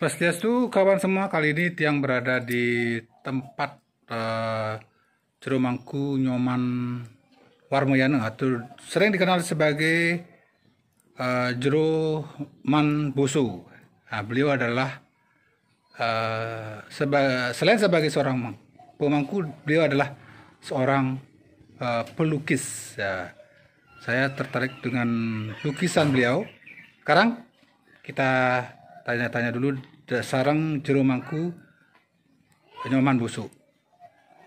Swastiastu kawan semua, kali ini Tiang berada di tempat Jero Mangku Nyoman Warmoyane atau sering dikenal sebagai Jero Man Boso. Nah, beliau adalah selain sebagai seorang pemangku, beliau adalah seorang pelukis. Ya, saya tertarik dengan lukisan beliau. Sekarang kita tanya-tanya dulu sarang Jero Mangku Nyoman Boso.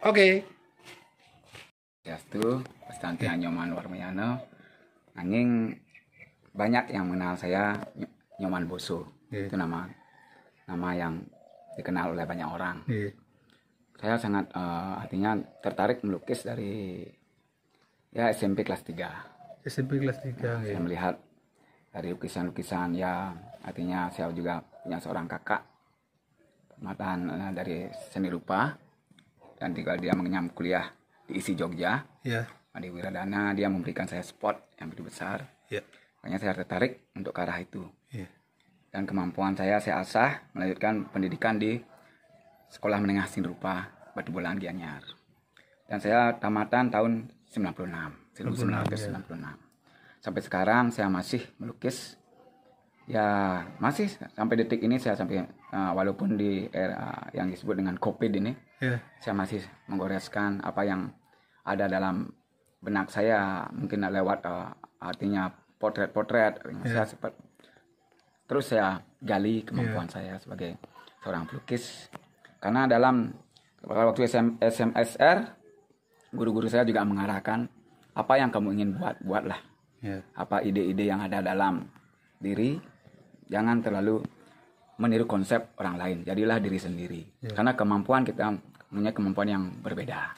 Oke. Swastiastu, Pestanti Nyoman Warmoyane. Nanging banyak yang mengenal saya Nyoman Boso. Itu nama yang dikenal oleh banyak orang. Saya sangat artinya tertarik melukis dari SMP kelas 3. SMP kelas 3. Saya melihat dari lukisan-lukisan, ya artinya saya juga punya seorang kakak tamatan dari seni rupa, dan juga dia mengenyam kuliah di ISI Jogja. Madi Wiradana, dia memberikan saya spot yang begitu besar. Makanya saya tertarik untuk ke arah itu. Dan kemampuan saya asah melanjutkan pendidikan di Sekolah Menengah Seni Rupa Batu Bolaan Gianyar. Dan saya tamatan tahun 1996. Sampai sekarang saya masih melukis. Ya masih sampai detik ini saya walaupun di era yang disebut dengan COVID ini, saya masih menggoreskan apa yang ada dalam benak saya, mungkin lewat artinya potret-potret. Terus saya gali kemampuan saya sebagai seorang pelukis. Karena dalam waktu SMSR, guru-guru saya juga mengarahkan, apa yang kamu ingin buatlah. Apa ide-ide yang ada dalam diri, jangan terlalu meniru konsep orang lain, jadilah diri sendiri. Karena kemampuan kita punya kemampuan yang berbeda.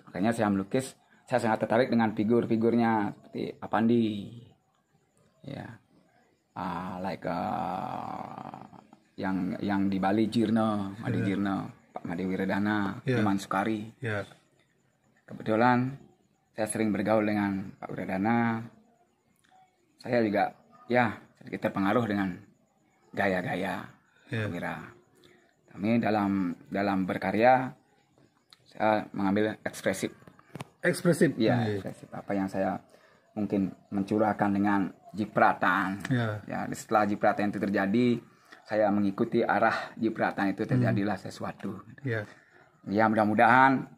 Makanya saya melukis, saya sangat tertarik dengan figur-figurnya seperti Apandi, yang di Bali Jirno, Madi Jirno, Pak Madi Wiradana, Iman Sukari. Kebetulan saya sering bergaul dengan Pak Wiradana. Saya juga sedikit terpengaruh dengan gaya-gaya Wira. Kami dalam berkarya, saya mengambil ekspresif. Ekspresif. Apa yang saya mungkin mencurahkan dengan jipratan. Setelah jipratan itu terjadi, saya mengikuti arah jipratan itu, terjadilah sesuatu. Mudah-mudahan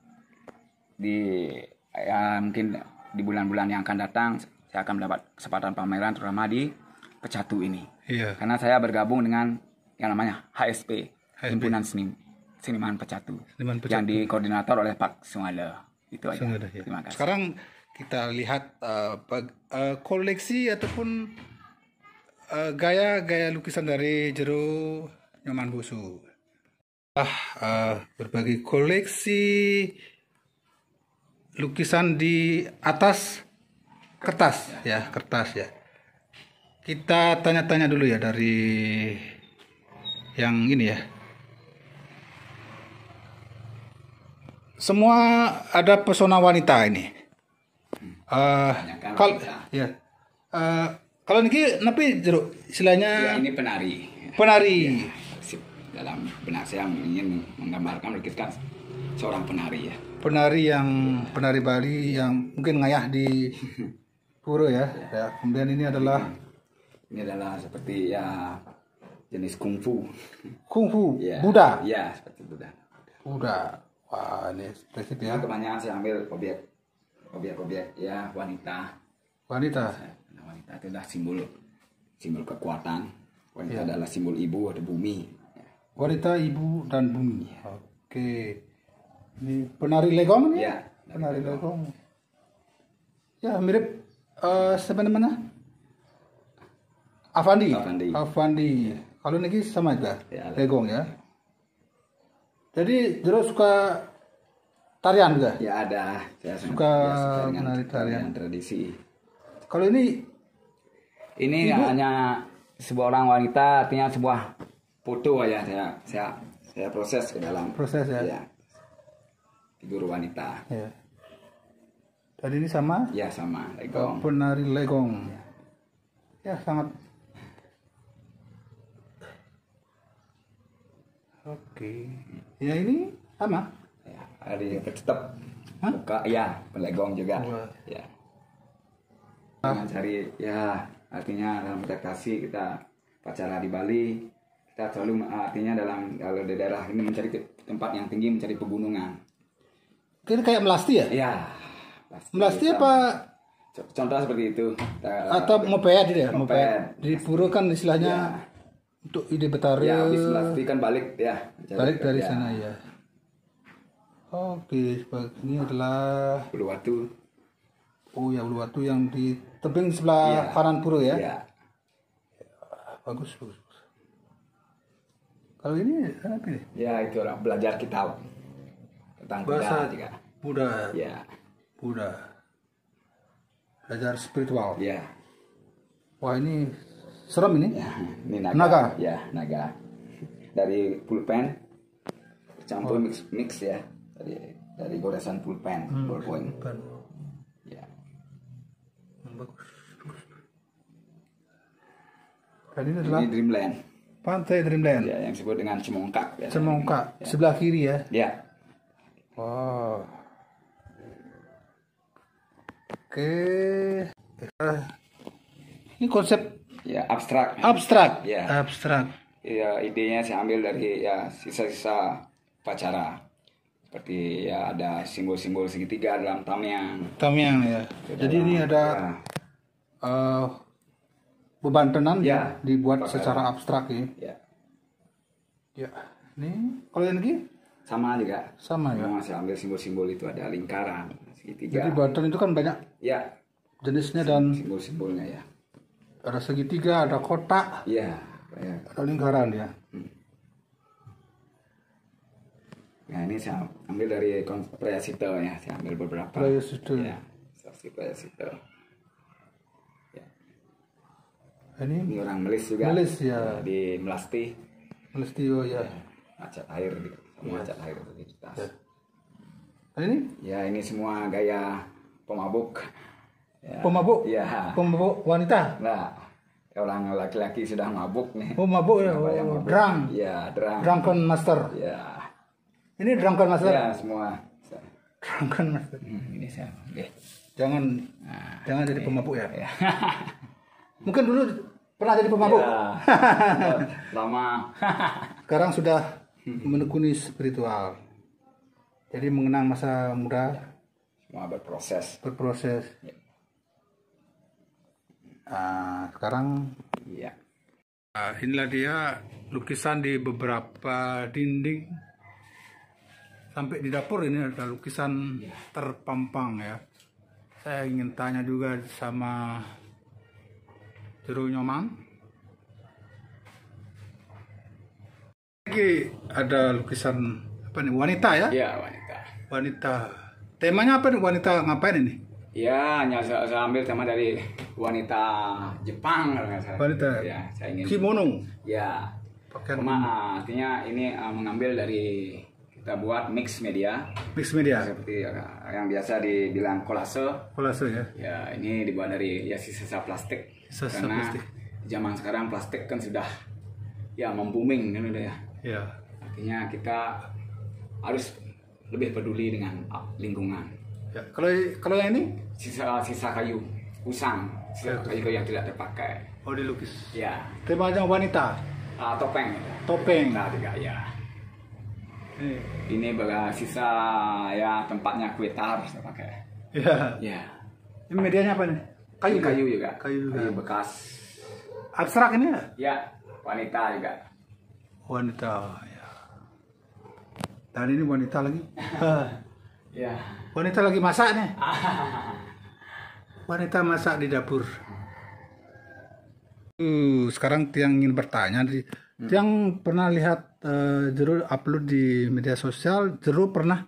mungkin di bulan-bulan yang akan datang saya akan mendapat kesempatan pameran terutama di Pecatu ini. Karena saya bergabung dengan yang namanya HSP. Himpunan Seniman Pecatu. Yang dikoordinator oleh Pak Sungada. Itu aja. Terima kasih. Sekarang kita lihat koleksi ataupun gaya-gaya lukisan dari Jero Nyoman Boso. Berbagai koleksi lukisan di atas kertas, kertas. Kita tanya-tanya dulu ya dari yang ini ya. Semua ada pesona wanita ini. Kalau ini napi Jero istilahnya ini penari. Dalam benak saya ingin menggambarkan, melukiskan seorang penari. Penari Bali yang mungkin ngayah di pura kemudian ini adalah seperti jenis kungfu. Buddha. Seperti Buddha. Wah, ini ekspresif ya. Kebanyakan saya ambil objek wanita. Wanita itu adalah simbol kekuatan. Wanita adalah simbol ibu atau bumi. Wanita, ibu dan bumi. Oke. Ini penari legong nih? Penari legong. Mirip sebenarnya Avandi. Kalau ini sama juga legong ya. Jadi Jero suka tarian juga? Ada. Saya suka menari tarian tradisi. Kalau ini hanya sebuah orang wanita, artinya sebuah foto aja. Saya proses ke dalam. Figur wanita. Dan ini sama? Sama, legong. Penari legong. Sangat Oke. Ya ini sama. Ya, ada tetap Hah? buka ya, pelegong juga. Wah. Ya. Dengan cari ya, artinya dalam adaptasi kita upacara di Bali, kita selalu artinya kalau di daerah ini mencari tempat yang tinggi, mencari pegunungan. Ini kayak melasti ya? Ya. Melasti apa? Contoh seperti itu. Atau ngopet gitu ya? Ngopet. Ngopet. Di pura kan istilahnya Ya. untuk ide betara. Ya, habis melasti kan balik ya. Balik dari ya. sana ya. Oke, ini adalah Uluwatu. oh ya Uluwatu yang di tebing sebelah kanan pura ya. Ya. Bagus, bagus. Kalau ini apa ini? Ya, itu orang belajar kitab tentang Buddha Bahasa juga. Buddha. Ya. Buddha. Belajar spiritual. Ya. Wah ini serem ini. Ya, ini naga. Naga? Ya, naga. Dari pulpen campur mix ya. Dari goresan pulpen, ballpoint. Ya. Bagus. Dan ini adalah Ini Dreamland. Pantai Dreamland. Ya, yang disebut dengan Cemongkak. Ya. Cemongkak Ya. sebelah kiri ya. Ya. Wow. Oke. Ini konsep Ya, abstrak. abstrak. Ya. Abstrak. Ya, idenya saya ambil dari ya sisa-sisa upacara. Seperti ya ada simbol-simbol segitiga dalam tamyang. Tamyang ya. Jadi ini ada beban tenan Ya. dibuat Pakai. secara abstrak ya. Ya. Ya. Ini kalau yang ini Sama juga. sama ya. Memang saya ambil simbol-simbol itu ada lingkaran, segitiga. Jadi batan itu kan banyak Ya, jenisnya dan simbol-simbolnya ya. ada segitiga, ada kotak, Iya, ya. ada lingkaran ya. Nah, ini saya ambil dari Prayasito ya. Saya ambil beberapa. Prayasito. Ya, saksi Prayasito. Ya. Ini Ini orang Melis juga. Melis, ya. Di Melasti. Melestio ya. Acat air gitu. Semua acat air itu di tas. Ya. Nah, ini Ya, ini semua gaya pemabuk. Ya. pemabuk. Iya. Pemabuk wanita. Nah, orang laki-laki sudah mabuk nih. Oh mabuk ya. Apa yang Oh, mabuk? drunk. Ya, drunk. Drunken master. Ya. Ini drunken master. Ya, semua. Drunken master. Ini saya. Oke. Jangan Nah, jangan jadi pemabuk ya. ya. Mungkin dulu pernah jadi pemabuk. Ya. Lama. Sekarang sudah menekuni spiritual. Jadi mengenang masa muda, Semua berproses. berproses. Ya. Sekarang Iya. inilah dia lukisan di beberapa dinding. Sampai di dapur ini ada lukisan terpampang ya. Saya ingin tanya juga sama Jero Nyoman. Lagi ada lukisan apa nih, wanita ya? Iya, wanita. Wanita. Temanya apa nih, wanita ngapain ini? Ya, hanya saya ambil tema dari wanita Jepang kalau nggak salah. Wanita. Ya, saya ingin. Kimono. Ya. Pakaian Artinya ini mengambil dari kita buat mix media. mix media. Seperti yang biasa dibilang kolase. Kolase ya. Ya, ini dibuat dari ya sisa-sisa plastik. Sisa Karena plastik. zaman sekarang plastik kan sudah ya membooming kan udah ya. Ya. Artinya kita harus lebih peduli dengan lingkungan. Ya. Kalau yang ini Sisa kayu usang, sisa kayu yang tidak terpakai. oh dilukis. Ya, Temanya wanita. topeng. Topeng. Nah, juga ya. Ini. Ini sisa ya tempatnya kue tar saya pakai. Ya. Ya. Ini medianya apa nih? Kayu. Ini kayu juga. Kayu juga. Kayu bekas. Abstrak ini ya? Ya, wanita juga. Wanita. Ya. Dan ini wanita lagi. Ya. Wanita lagi masak nih. Wanita masak di dapur. Sekarang Tiang ingin bertanya. Tiang pernah lihat Jero upload di media sosial. Jero pernah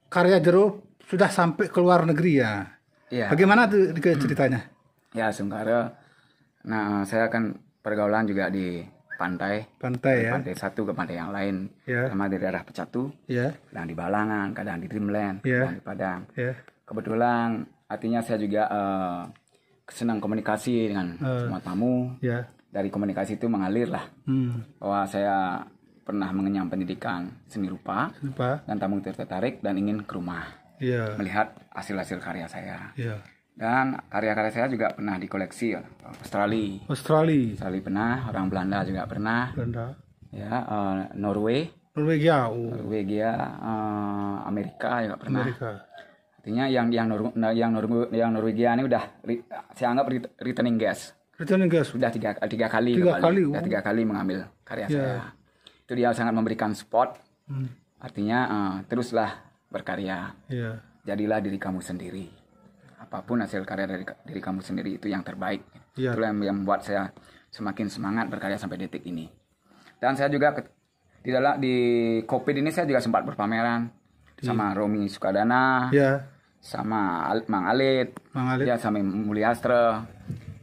karya Jero sudah sampai ke luar negeri ya. Iya. Bagaimana tuh ceritanya? Ya, sementara saya kan pergaulan juga di pantai. Pantai ya. Pantai satu ke pantai yang lain. Ya. Sama di daerah Pecatu. Ya. Kadang di Balangan, kadang di Dreamland, Ya. kadang di Padang. Ya. Kebetulan artinya saya juga senang komunikasi dengan semua tamu. Ya. dari komunikasi itu mengalir lah. Bahwa saya pernah mengenyam pendidikan seni rupa. Dan tamu tertarik dan ingin ke rumah. Melihat hasil-hasil karya saya. Dan karya-karya saya juga pernah dikoleksi Australia pernah, orang Belanda juga pernah. Ya, Norwegia, Amerika juga pernah. Artinya yang Norwegia ini udah saya anggap returning guest. Sudah tiga kali mengambil karya saya. Itu dia sangat memberikan support. Artinya teruslah berkarya. Jadilah diri kamu sendiri. Apapun hasil karya dari diri kamu sendiri itu yang terbaik. Itulah yang membuat saya semakin semangat berkarya sampai detik ini. Dan saya juga di COVID ini saya juga sempat berpameran sama Romi Sukadana, sama Mang Alit, ya sama Mulyastra.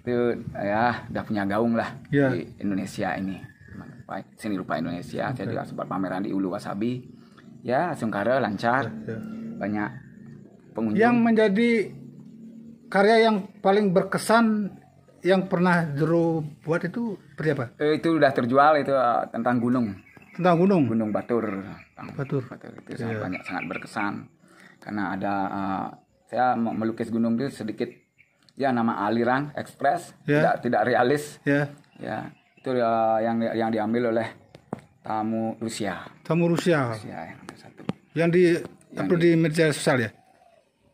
Itu ya udah punya gaung lah di Indonesia ini. Seni rupa Indonesia. Saya juga sempat pameran di Ulu Wasabi. Ya, Sungkara lancar. Banyak pengunjung. Yang menjadi karya yang paling berkesan yang pernah Jero buat itu seperti apa? Itu udah terjual itu tentang gunung. Gunung Batur. Batur itu sangat berkesan karena ada saya melukis gunung itu sedikit ya nama aliran ekspres tidak realis. Ya itu yang diambil oleh tamu Rusia. Yang upload di media sosial ya?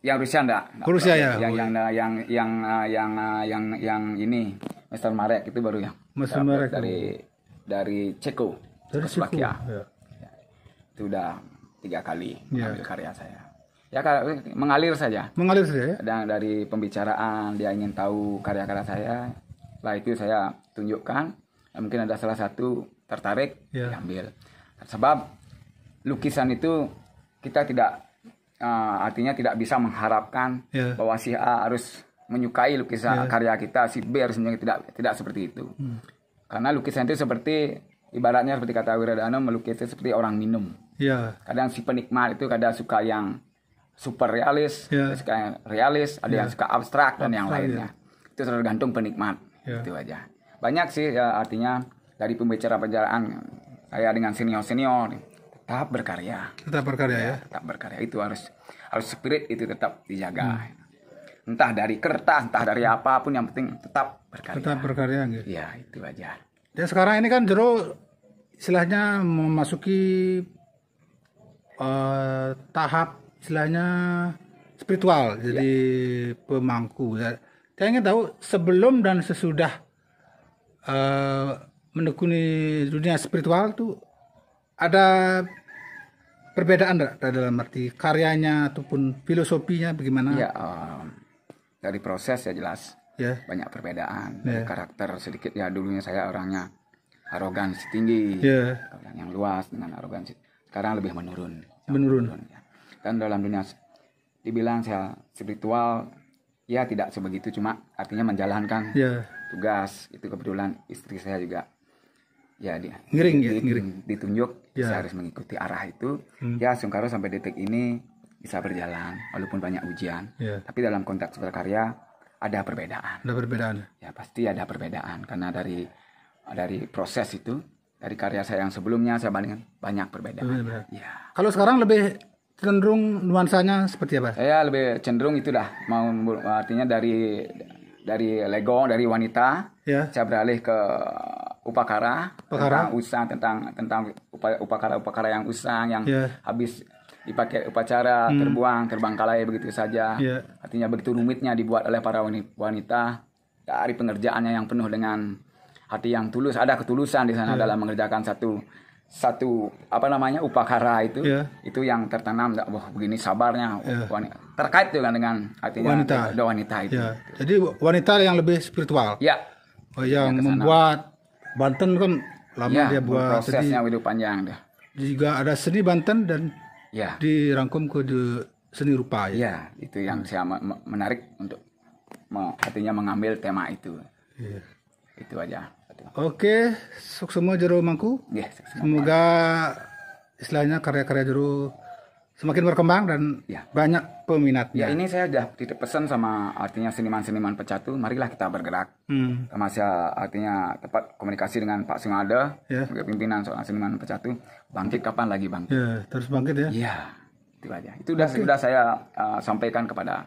Yang Rusia enggak? Rusia ya. Yang ini Mr. Marek itu baru yang Mr. Marek dari Ceko. Slovakia. Itu udah 3 kali mengambil karya saya. Ya mengalir saja. Ya. Dan dari pembicaraan dia ingin tahu karya-karya saya. Setelah itu saya tunjukkan. Mungkin ada salah satu tertarik diambil. Sebab lukisan itu kita tidak artinya tidak bisa mengharapkan bahwa si A harus menyukai lukisan karya kita, si B harus menyukai, tidak seperti itu. Karena lukisan itu seperti ibaratnya seperti kata Wiradana, melukisnya seperti orang minum. Kadang si penikmat itu kadang suka yang super realis, suka yang realis, ada yang suka abstrak dan yang lainnya. Itu tergantung penikmat. Itu aja. Banyak sih ya, artinya dari pembicaraan saya dengan senior tetap berkarya. Tetap berkarya itu harus spirit itu tetap dijaga. Entah dari kertas, entah dari apapun, yang penting tetap berkarya. Gitu. Ya, itu aja. Dan sekarang ini kan Jero istilahnya memasuki tahap istilahnya spiritual, jadi pemangku. Saya ingin tahu sebelum dan sesudah menekuni dunia spiritual itu ada perbedaan enggak dalam arti karyanya ataupun filosofinya bagaimana? Ya, dari proses ya jelas. Banyak perbedaan. Dari karakter sedikit ya, dulunya saya orangnya arogansi tinggi. Yang luas dengan arogansi. Sekarang lebih menurun. Ya. Dan dalam dunia dibilang saya spiritual ya tidak sebegitu, cuma artinya menjalankan tugas. Itu kebetulan istri saya juga ya ditunjuk saya harus mengikuti arah itu. Ya Sungkara sampai detik ini bisa berjalan walaupun banyak ujian. Tapi dalam konteks berkarya ada perbedaan. Ya pasti ada perbedaan karena dari proses itu, dari karya saya yang sebelumnya saya bandingkan banyak perbedaan. Ya. Kalau sekarang lebih cenderung nuansanya seperti apa? Saya lebih cenderung itu dah mau artinya dari legong, dari wanita, saya beralih ke upakara, tentang usang, tentang upakara yang usang yang habis dipakai upacara terbangkalai begitu saja. Artinya begitu rumitnya dibuat oleh para wanita dari pengerjaannya yang penuh dengan hati yang tulus, ada ketulusan di sana dalam mengerjakan satu upakara itu. Itu yang tertanam, wah begini sabarnya terkait juga dengan artinya wanita itu. Jadi wanita yang lebih spiritual. Yang membuat Banten kan lama dia buat, prosesnya itu panjang dah. Juga ada seni Banten dan dirangkum ke seni rupa. Itu yang saya menarik untuk artinya mengambil tema itu. Itu aja. Oke, sukses semua Jero Mangku. Semoga istilahnya karya-karya Jero semakin berkembang dan Ya. banyak peminatnya. Ya, ini saya sudah titip pesan sama artinya seniman-seniman pecatu, marilah kita bergerak. Sama saya artinya tepat komunikasi dengan Pak Sungada, Ya. sebagai pimpinan seorang seniman pecatu, bangkit kapan lagi bangkit? Ya, terus bangkit ya. Iya, itu aja. Itu sudah saya sampaikan kepada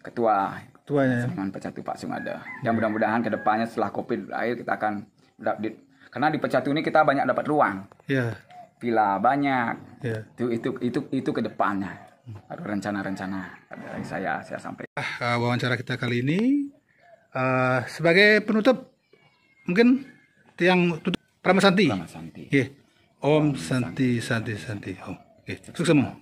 ketua Tuanya ya. seniman pecatu Pak Sungada. Yang mudah-mudahan kedepannya setelah COVID berakhir kita akan karena di pecatu ini kita banyak dapat ruang, Ya. villa banyak. Ya. Itu kedepannya. Ada rencana-rencana dari saya sampaikan. Wawancara kita kali ini sebagai penutup mungkin tiang tutup Pramasanti. Selamat Santi. Om Santi Santi Santi. Om. Sukses semua.